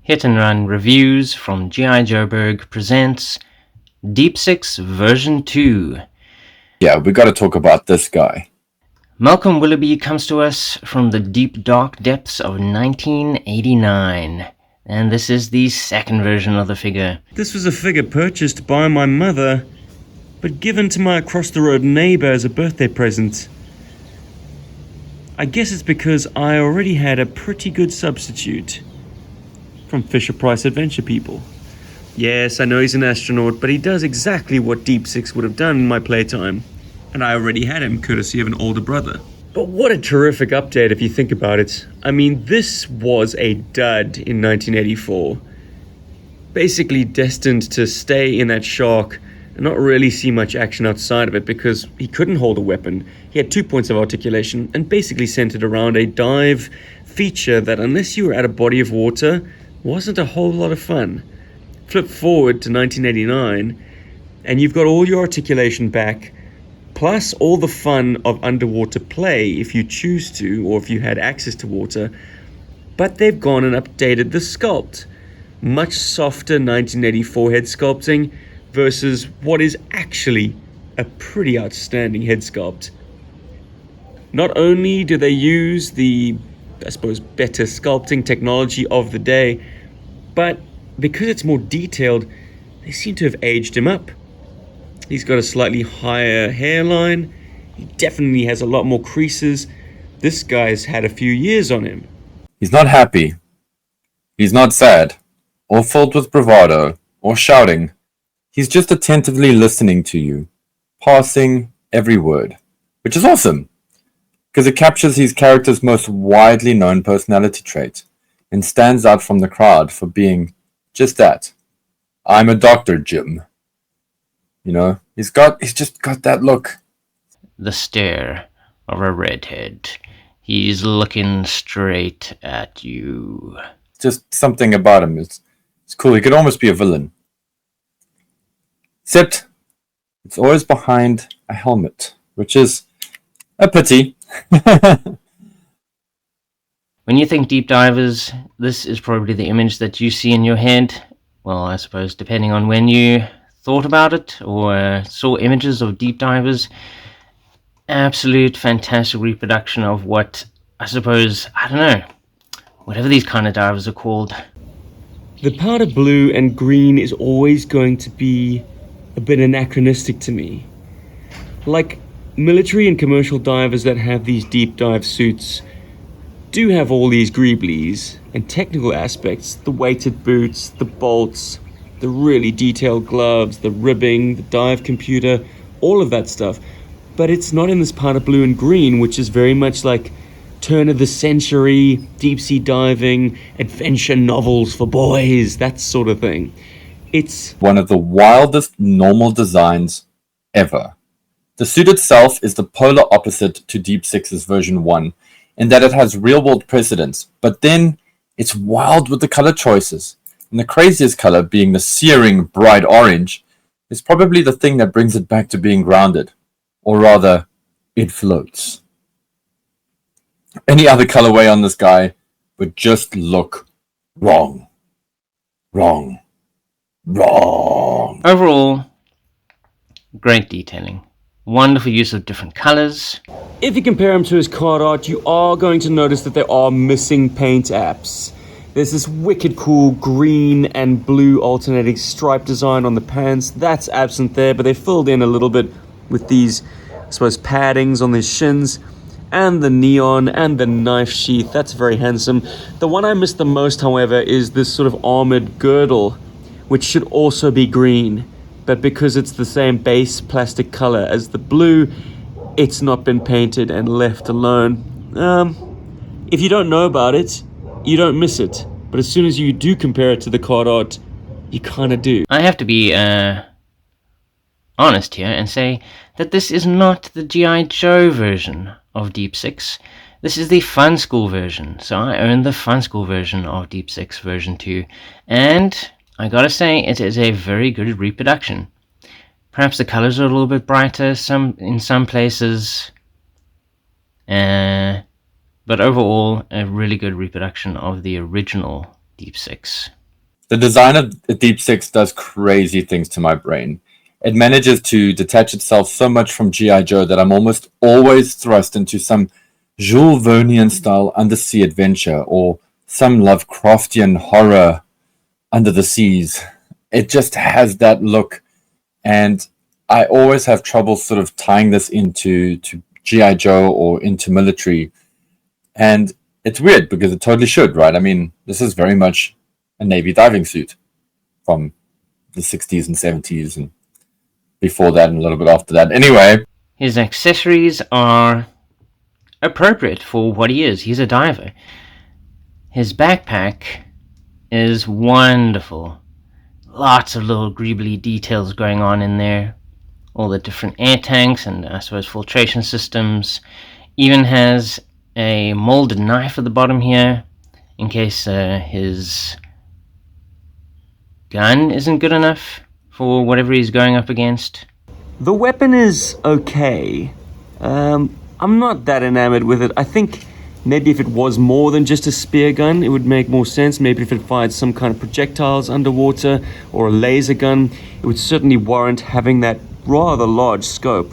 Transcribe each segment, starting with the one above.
Hit and Run Reviews from GI Joburg presents Deep Six version 2. Yeah, we gotta talk about this guy. Malcolm Willoughby comes to us from the deep dark depths of 1989, and this is the second version of the figure. This was a figure purchased by my mother, but given to my across-the-road neighbor as a birthday present. I guess it's because I already had a pretty good substitute from Fisher-Price Adventure People. Yes, I know he's an astronaut, but he does exactly what Deep Six would have done in my playtime. And I already had him, courtesy of an older brother. But what a terrific update if you think about it. I mean, this was a dud in 1984. Basically destined to stay in that shark and not really see much action outside of it because he couldn't hold a weapon. He had 2 points of articulation and basically centered around a dive feature that, unless you were at a body of water, wasn't a whole lot of fun. Flip forward to 1989 and you've got all your articulation back, plus all the fun of underwater play if you choose to, or if you had access to water. But they've gone and updated the sculpt. Much softer 1984 head sculpting versus what is actually a pretty outstanding head sculpt. Not only do they use the, I suppose, better sculpting technology of the day, but because it's more detailed, they seem to have aged him up. He's got a slightly higher hairline. He definitely has a lot more creases. This guy's had a few years on him. He's not happy. He's not sad, or filled with bravado, or shouting. He's just attentively listening to you, parsing every word, which is awesome, because it captures his character's most widely known personality trait, and stands out from the crowd for being just that. I'm a doctor, Jim. You know, he's just got that look. The stare of a redhead. He's looking straight at you. Just something about him. It's cool. He could almost be a villain. Except, it's always behind a helmet, which is a pity. When you think deep divers, this is probably the image that you see in your head. Well, I suppose depending on when you thought about it or saw images of deep divers. Absolute fantastic reproduction of what, I suppose, I don't know, whatever these kind of divers are called. The powder blue and green is always going to be a bit anachronistic to me. Like military and commercial divers that have these deep dive suits do have all these greeblies and technical aspects, the weighted boots, the bolts, the really detailed gloves, the ribbing, the dive computer, all of that stuff. But it's not in this powder blue and green, which is very much like turn of the century, deep sea diving, adventure novels for boys, that sort of thing. It's one of the wildest normal designs ever. The suit itself is the polar opposite to Deep Six's version 1, in that it has real-world precedence, but then it's wild with the color choices. And the craziest color, being the searing bright orange, is probably the thing that brings it back to being grounded. Or rather, it floats. Any other colorway on this guy would just look wrong. Wrong. Wrong. Overall, great detailing. Wonderful use of different colors. if you compare him to his card art, you are going to notice that there are missing paint apps. There's this wicked cool green and blue alternating stripe design on the pants. That's absent there, but they filled in a little bit with these, I suppose, paddings on his shins. And the neon and the knife sheath. That's very handsome. The one I missed the most, however, is this sort of armored girdle, which should also be green. But because it's the same base plastic color as the blue, it's not been painted and left alone. If you don't know about it, you don't miss it. But as soon as you do compare it to the card art, you kind of do. I have to be honest here and say that this is not the GI Joe version of Deep Six. This is the Fun School version. So I own the Fun School version of Deep Six version 2. And I gotta say, it is a very good reproduction. Perhaps the colors are a little bit brighter in some places. But overall, a really good reproduction of the original Deep Six. The design of Deep Six does crazy things to my brain. It manages to detach itself so much from GI Joe that I'm almost always thrust into some Jules Vernean style undersea adventure or some Lovecraftian horror under the seas. It just has that look, and I always have trouble sort of tying this into GI Joe or into military. And it's weird because it totally should, right? I mean, this is very much a Navy diving suit from the 60s and 70s and before that and a little bit after that. Anyway, his accessories are appropriate for what he is. He's a diver. His backpack is wonderful. Lots of little greebly details going on in there. All the different air tanks and I suppose filtration systems. Even has a molded knife at the bottom here in case his gun isn't good enough for whatever he's going up against. The weapon is okay. I'm not that enamored with it. I think maybe if it was more than just a spear gun, it would make more sense. Maybe if it fired some kind of projectiles underwater or a laser gun, it would certainly warrant having that rather large scope.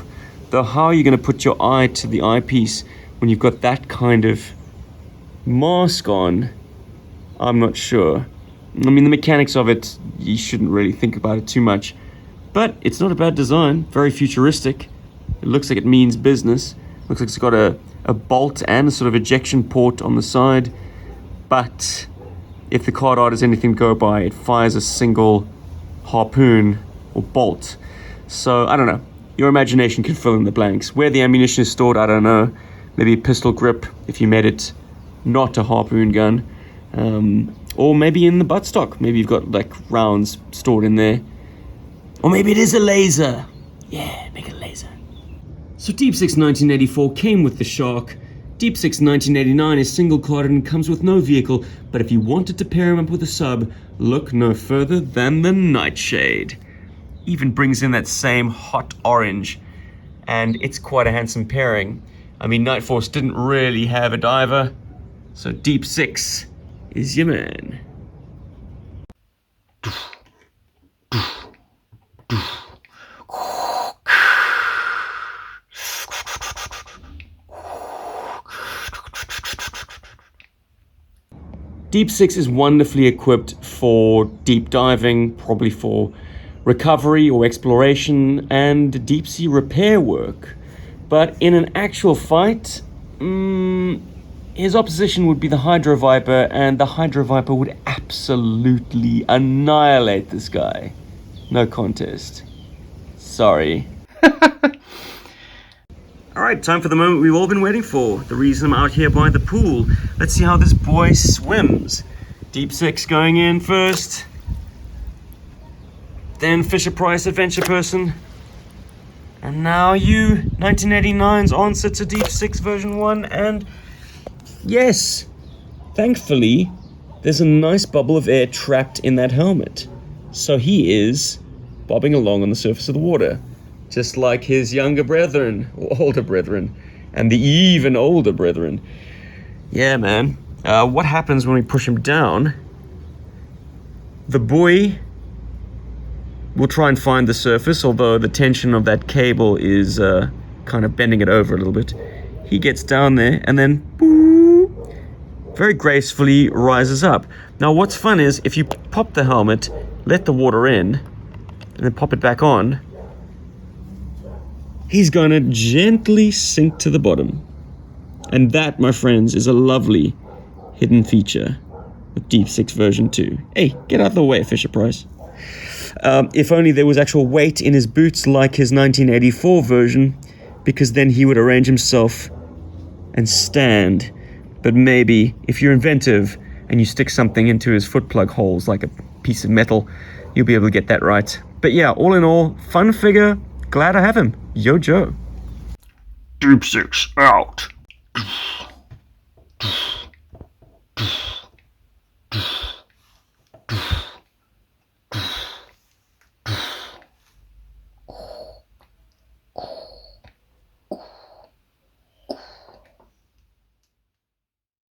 Though how are you going to put your eye to the eyepiece when you've got that kind of mask on? I'm not sure. I mean, the mechanics of it, you shouldn't really think about it too much. But it's not a bad design, very futuristic. It looks like it means business. Looks like it's got a bolt and a sort of ejection port on the side. But if the card art is anything to go by, it fires a single harpoon or bolt. So, I don't know. Your imagination can fill in the blanks. Where the ammunition is stored, I don't know. Maybe a pistol grip if you made it not a harpoon gun. Or maybe in the buttstock. Maybe you've got like rounds stored in there. Or maybe it is a laser. Yeah, make it a laser. So Deep Six 1984 came with the Shark. Deep Six 1989 is single-carded and comes with no vehicle, but if you wanted to pair him up with a sub, look no further than the Nightshade. Even brings in that same hot orange, and it's quite a handsome pairing. I mean, Night Force didn't really have a diver, so Deep Six is your man. Deep Six is wonderfully equipped for deep diving, probably for recovery or exploration, and deep sea repair work. But in an actual fight, his opposition would be the Hydro Viper, and the Hydro Viper would absolutely annihilate this guy. No contest. Sorry. Alright, time for the moment we've all been waiting for. The reason I'm out here by the pool. Let's see how this boy swims. Deep Six going in first. Then Fisher-Price Adventure Person. And now you, 1989's answer to Deep Six version 1. And yes, thankfully, there's a nice bubble of air trapped in that helmet. So he is bobbing along on the surface of the water. Just like his younger brethren, or older brethren, and the even older brethren. Yeah, man. What happens when we push him down? The buoy will try and find the surface, although the tension of that cable is kind of bending it over a little bit. He gets down there and then boo, very gracefully rises up. Now, what's fun is if you pop the helmet, let the water in, and then pop it back on, he's going to gently sink to the bottom. And that, my friends, is a lovely hidden feature with Deep Six version 2. Hey, get out of the way, Fisher-Price. If only there was actual weight in his boots like his 1984 version, because then he would arrange himself and stand. But maybe, if you're inventive and you stick something into his foot plug holes like a piece of metal, you'll be able to get that right. But yeah, all in all, fun figure. Glad I have him. Yo, Joe. Deep Six out.